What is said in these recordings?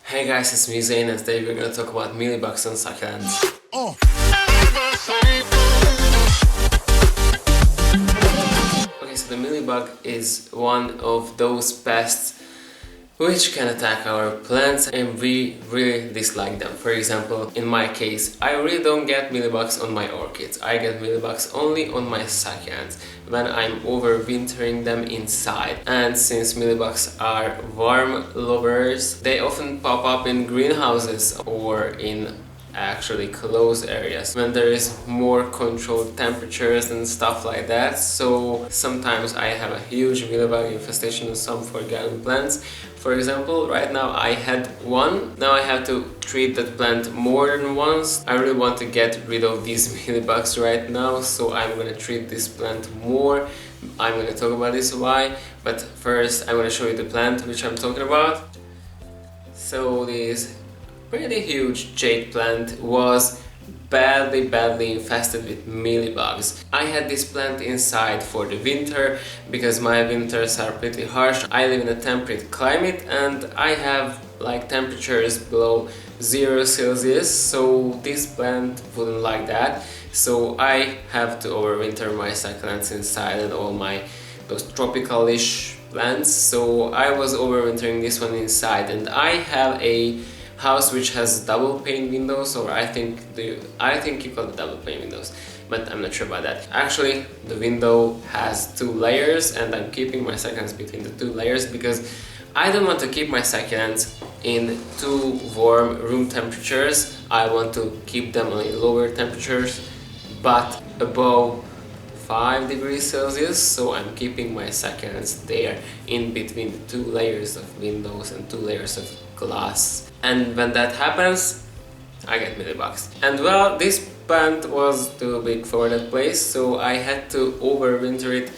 Hey guys, it's me Zayn, and today we're gonna talk about mealybugs and succulents. Okay, so the mealybug is one of those pests which can attack our plants and we really dislike them. For example, in my case, I really don't get mealybugs on my orchids. I get mealybugs only on my succulents when I'm overwintering them inside. And since mealybugs are warm lovers, they often pop up in greenhouses or in actually closed areas when there is more controlled temperatures and stuff like that. So sometimes I have a huge mealybug infestation on some forgotten plants. For example, right now I had one. Now I have to treat that plant more than once. I really want to get rid of these mealybugs right now, so I'm gonna treat this plant more. I'm gonna talk about this why, but first I'm gonna show you the plant which I'm talking about. So this pretty huge jade plant was badly infested with mealybugs. I had this plant inside for the winter because my winters are pretty harsh. I live in a temperate climate and I have like temperatures below 0 Celsius, so this plant wouldn't like that. So I have to overwinter my succulents inside and all my those tropical-ish plants. So I was overwintering this one inside, and I have a house which has double pane windows, or I think you call it double pane windows, but I'm not sure about that. Actually, the window has 2 layers and I'm keeping my succulents between the 2 layers because I don't want to keep my succulents in too warm room temperatures. I want to keep them on lower temperatures but above 5 degrees Celsius, so I'm keeping my succulents there in between the 2 layers of windows and 2 layers of glass. And when that happens, I get mealybugs. And well, this plant was too big for that place, so I had to overwinter it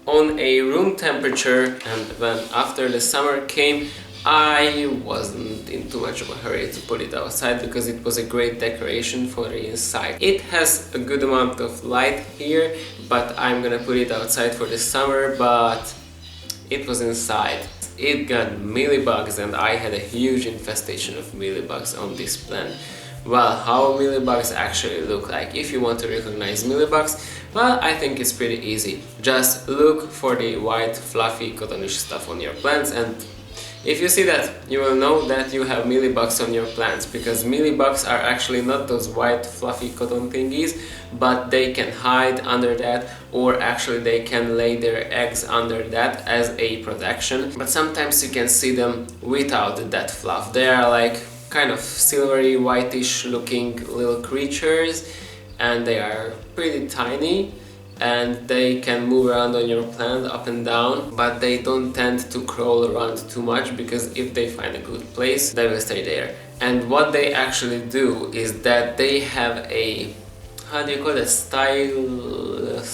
on a room temperature. And when after the summer came, I wasn't in too much of a hurry to put it outside because it was a great decoration for the inside. It has a good amount of light here, but I'm gonna put it outside for the summer, but it was inside. It got mealybugs and I had a huge infestation of mealybugs on this plant. Well, how mealybugs actually look like? If you want to recognize mealybugs, well, I think it's pretty easy. Just look for the white fluffy cottonish stuff on your plants, and if you see that, you will know that you have mealybugs on your plants, because mealybugs are actually not those white fluffy cotton thingies, but they can hide under that, or actually they can lay their eggs under that as a protection. But sometimes you can see them without that fluff. They are like kind of silvery whitish looking little creatures, and they are pretty tiny. And they can move around on your plant up and down, but they don't tend to crawl around too much because if they find a good place, they will stay there. And what they actually do is that they have a, how do you call it, styler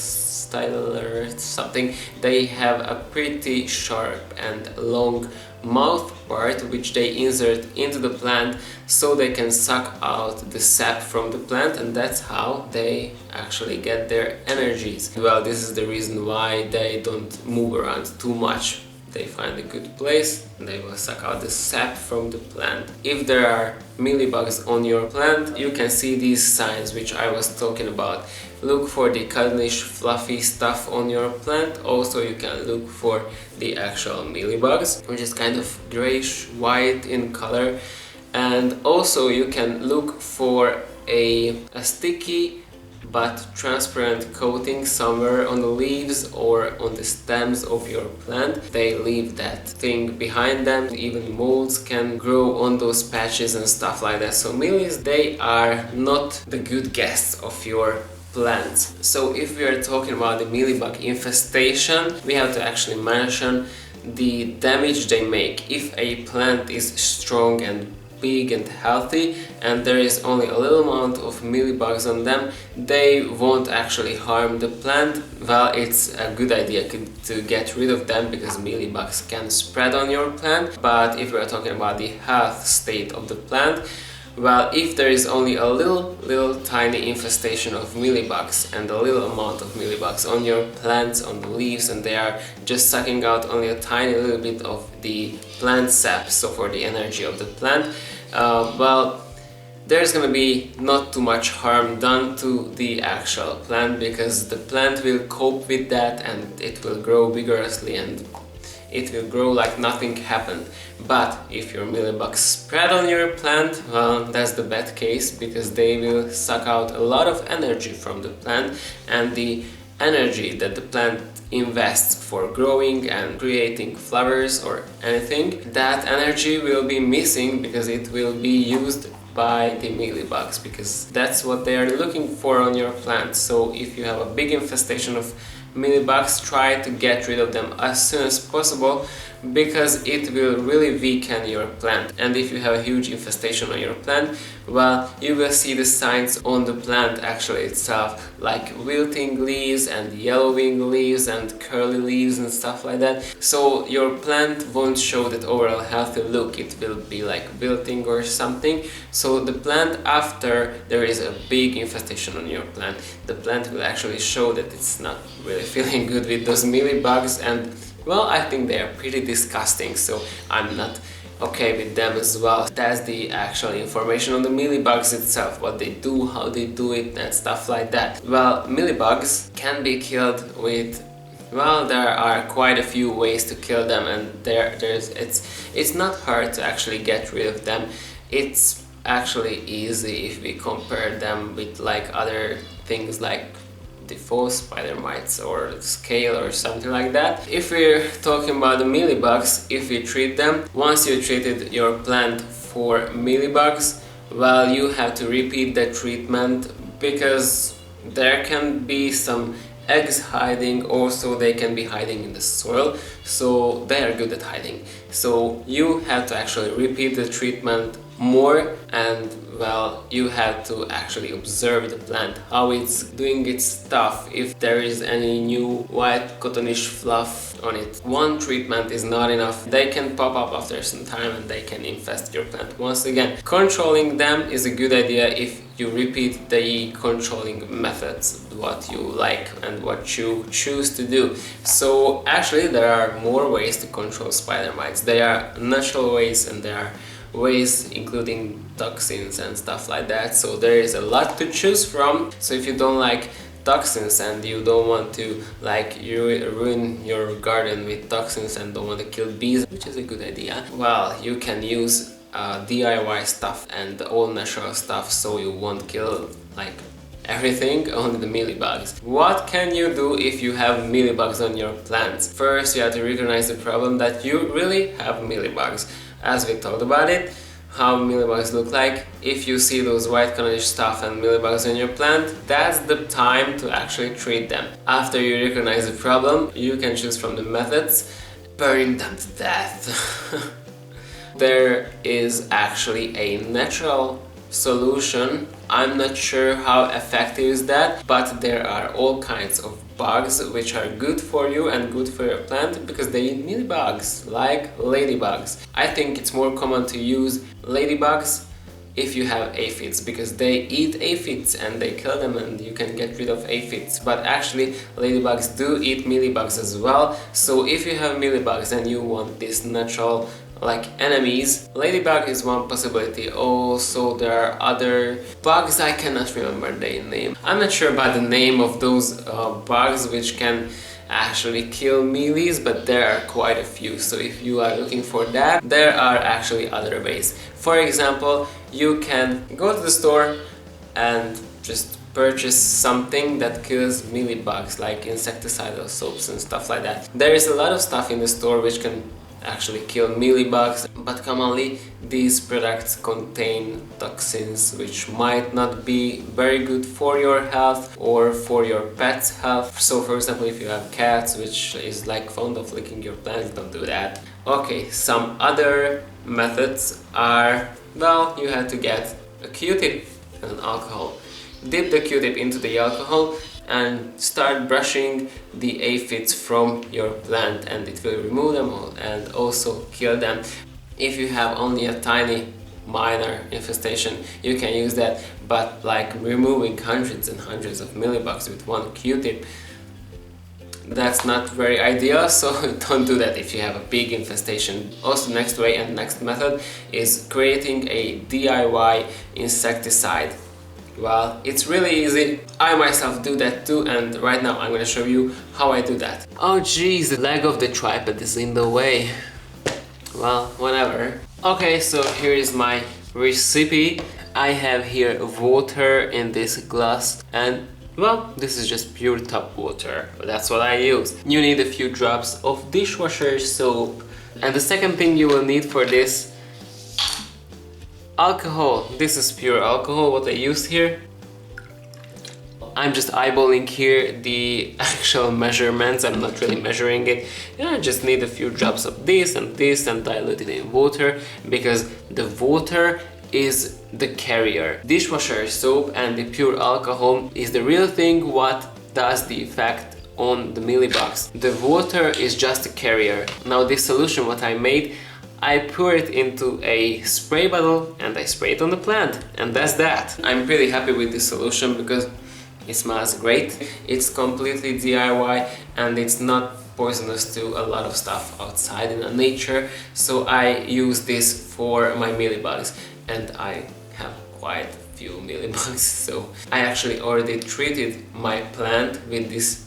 something. They have a pretty sharp and long mouth part which they insert into the plant so they can suck out the sap from the plant, and that's how they actually get their energies. Well, this is the reason why they don't move around too much. They find a good place and they will suck out the sap from the plant. If there are mealybugs on your plant, you can see these signs which I was talking about. Look for the cottonish fluffy stuff on your plant. Also, you can look for the actual mealybugs, which is kind of grayish white in color. And also you can look for a sticky but transparent coating somewhere on the leaves or on the stems of your plant. They leave that thing behind them. Even molds can grow on those patches and stuff like that. So mealies, they are not the good guests of your plants. So if we are talking about the mealybug infestation, we have to actually mention the damage they make. If a plant is strong and big and healthy and there is only a little amount of mealybugs on them, they won't actually harm the plant. Well, it's a good idea to get rid of them because mealybugs can spread on your plant. But if we are talking about the health state of the plant, Well, if there is only a little tiny infestation of mealybugs and a little amount of mealybugs on your plants, on the leaves, and they are just sucking out only a tiny little bit of the plant sap, so for the energy of the plant, well, there's gonna be not too much harm done to the actual plant, because the plant will cope with that and it will grow vigorously and it will grow like nothing happened. But if your mealybugs spread on your plant, well, that's the bad case, because they will suck out a lot of energy from the plant, and the energy that the plant invests for growing and creating flowers or anything, that energy will be missing because it will be used by the mealybugs, because that's what they are looking for on your plant. So if you have a big infestation of mealybugs, try to get rid of them as soon as possible, because it will really weaken your plant. And if you have a huge infestation on your plant, well, you will see the signs on the plant actually itself, like wilting leaves and yellowing leaves and curly leaves and stuff like that. So your plant won't show that overall healthy look, it will be like wilting or something. So the plant, after there is a big infestation on your plant, the plant will actually show that it's not really feeling good with those mealybugs, and well, I think they are pretty disgusting, so I'm not okay with them as well. That's the actual information on the mealybugs itself, what they do, how they do it, and stuff like that. Well, mealybugs can be killed with, well, there are quite a few ways to kill them, and it's not hard to actually get rid of them. It's actually easy if we compare them with like other things like the false spider mites or scale or something like that. If we're talking about the mealybugs, if we treat them, once you treated your plant for mealybugs, well, you have to repeat the treatment, because there can be some eggs hiding, also they can be hiding in the soil, so they are good at hiding. So you have to actually repeat the treatment more, and well, you have to actually observe the plant, how it's doing its stuff, if there is any new white cottonish fluff on it. One treatment is not enough, they can pop up after some time and they can infest your plant once again. Controlling them is a good idea if you repeat the controlling methods, what you like and what you choose to do. So actually there are more ways to control spider mites. There are natural ways and there are ways including toxins and stuff like that, so there is a lot to choose from. So if you don't like toxins and you don't want to like ruin your garden with toxins and don't want to kill bees, which is a good idea, well, you can use DIY stuff and all natural stuff, so you won't kill like everything, only the mealybugs. What can you do if you have mealybugs on your plants? First, you have to recognize the problem that you really have mealybugs. As we talked about it, how mealybugs look like. If you see those white cottonish stuff and mealybugs on your plant, that's the time to actually treat them. After you recognize the problem, you can choose from the methods. Burning them to death. There is actually a natural solution. I'm not sure how effective is that, but there are all kinds of bugs which are good for you and good for your plant, because they eat mealybugs, like ladybugs. I think it's more common to use ladybugs if you have aphids, because they eat aphids and they kill them and you can get rid of aphids. But actually ladybugs do eat mealybugs as well, so if you have mealybugs and you want this natural like enemies, ladybug is one possibility. Also there are other bugs, I cannot remember their name. I'm not sure about the name of those bugs which can actually kill mealies, but there are quite a few. So if you are looking for that, there are actually other ways. For example, you can go to the store and just purchase something that kills mealybugs, like insecticidal soaps and stuff like that. There is a lot of stuff in the store which can actually kill mealybugs, but commonly these products contain toxins which might not be very good for your health or for your pet's health. So for example, if you have cats which is like fond of licking your plants, don't do that. Okay, some other methods are, well, you have to get a Q-tip and alcohol. Dip the Q-tip into the alcohol and start brushing the aphids from your plant, and it will remove them all and also kill them. If you have only a tiny minor infestation, you can use that, but like removing hundreds and hundreds of mealybugs with one Q-tip, that's not very ideal, so don't do that if you have a big infestation. Also, next way and next method is creating a DIY insecticide. Well, it's really easy. I myself do that too, and right now I'm going to show you how I do that. Oh geez, the leg of the tripod is in the way. Well, whatever. Okay, so here is my recipe. I have here water in this glass, and well, this is just pure tap water. That's what I use. You need a few drops of dishwasher soap. And the second thing you will need for this, alcohol. This is pure alcohol, what I used here. I'm just eyeballing here the actual measurements. I'm not really measuring it. And I just need a few drops of this and dilute it in water, because the water is the carrier. Dishwasher soap and the pure alcohol is the real thing what does the effect on the mealybugs. The water is just a carrier. Now this solution what I made, I pour it into a spray bottle and I spray it on the plant, and that's that. I'm pretty happy with this solution because it smells great. It's completely DIY and it's not poisonous to a lot of stuff outside in the nature. So I use this for my mealybugs, and I have quite a few mealybugs, so I actually already treated my plant with this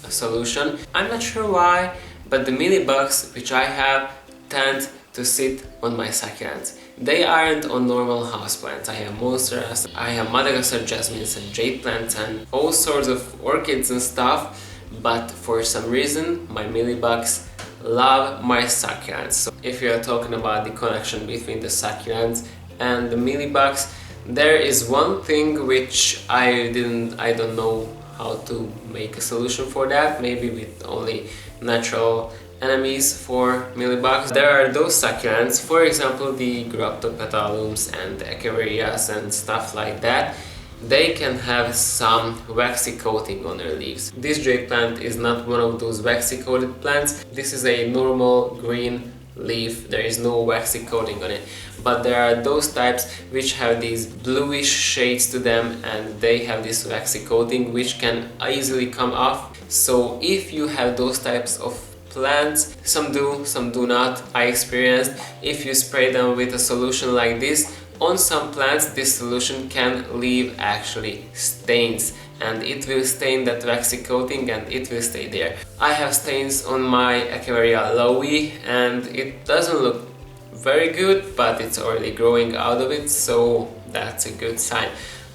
solution. I'm not sure why, but the mealybugs which I have tend to sit on my succulents. They aren't on normal houseplants. I have monsteras, I have Madagascar jasmines and jade plants and all sorts of orchids and stuff, but for some reason my mealybugs love my succulents. So if you are talking about the connection between the succulents and the mealybugs, there is one thing which I don't know how to make a solution for that, maybe with only natural enemies for mealybugs. There are those succulents, for example the Graptopetalums and Echeverias and stuff like that. They can have some waxy coating on their leaves. This jade plant is not one of those waxy coated plants. This is a normal green leaf, there is no waxy coating on it, but there are those types which have these bluish shades to them, and they have this waxy coating which can easily come off. So if you have those types of plants, some do, some do not, I experienced, if you spray them with a solution like this on some plants, this solution can leave actually stains, and it will stain that waxy coating and it will stay there. I have stains on my Echeveria lowi and it doesn't look very good, but it's already growing out of it, so that's a good sign.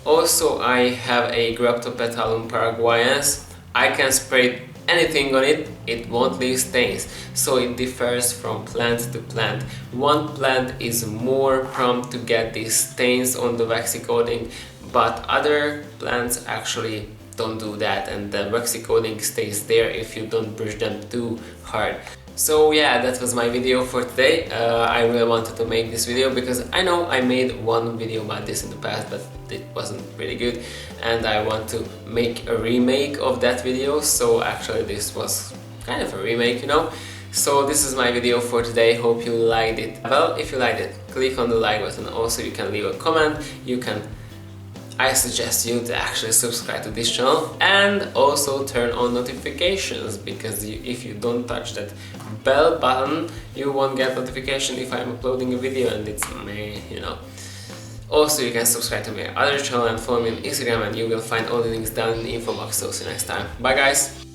Also, I have a Graptopetalum paraguayans. I can spray anything on it, it won't leave stains, so it differs from plant to plant. One plant is more prone to get these stains on the waxy coating, but other plants actually don't do that, and the waxy coating stays there if you don't brush them too hard. So yeah, that was my video for today. I really wanted to make this video because I know I made one video about this in the past, but it wasn't really good, and I want to make a remake of that video, so actually this was kind of a remake, you know. So this is my video for today, hope you liked it. Well, if you liked it, click on the like button. Also, you can leave a comment, I suggest you to actually subscribe to this channel and also turn on notifications, because if you don't touch that bell button, you won't get notification if I'm uploading a video, and it's me, you know. Also, you can subscribe to my other channel and follow me on Instagram, and you will find all the links down in the info box. So see you next time. Bye guys!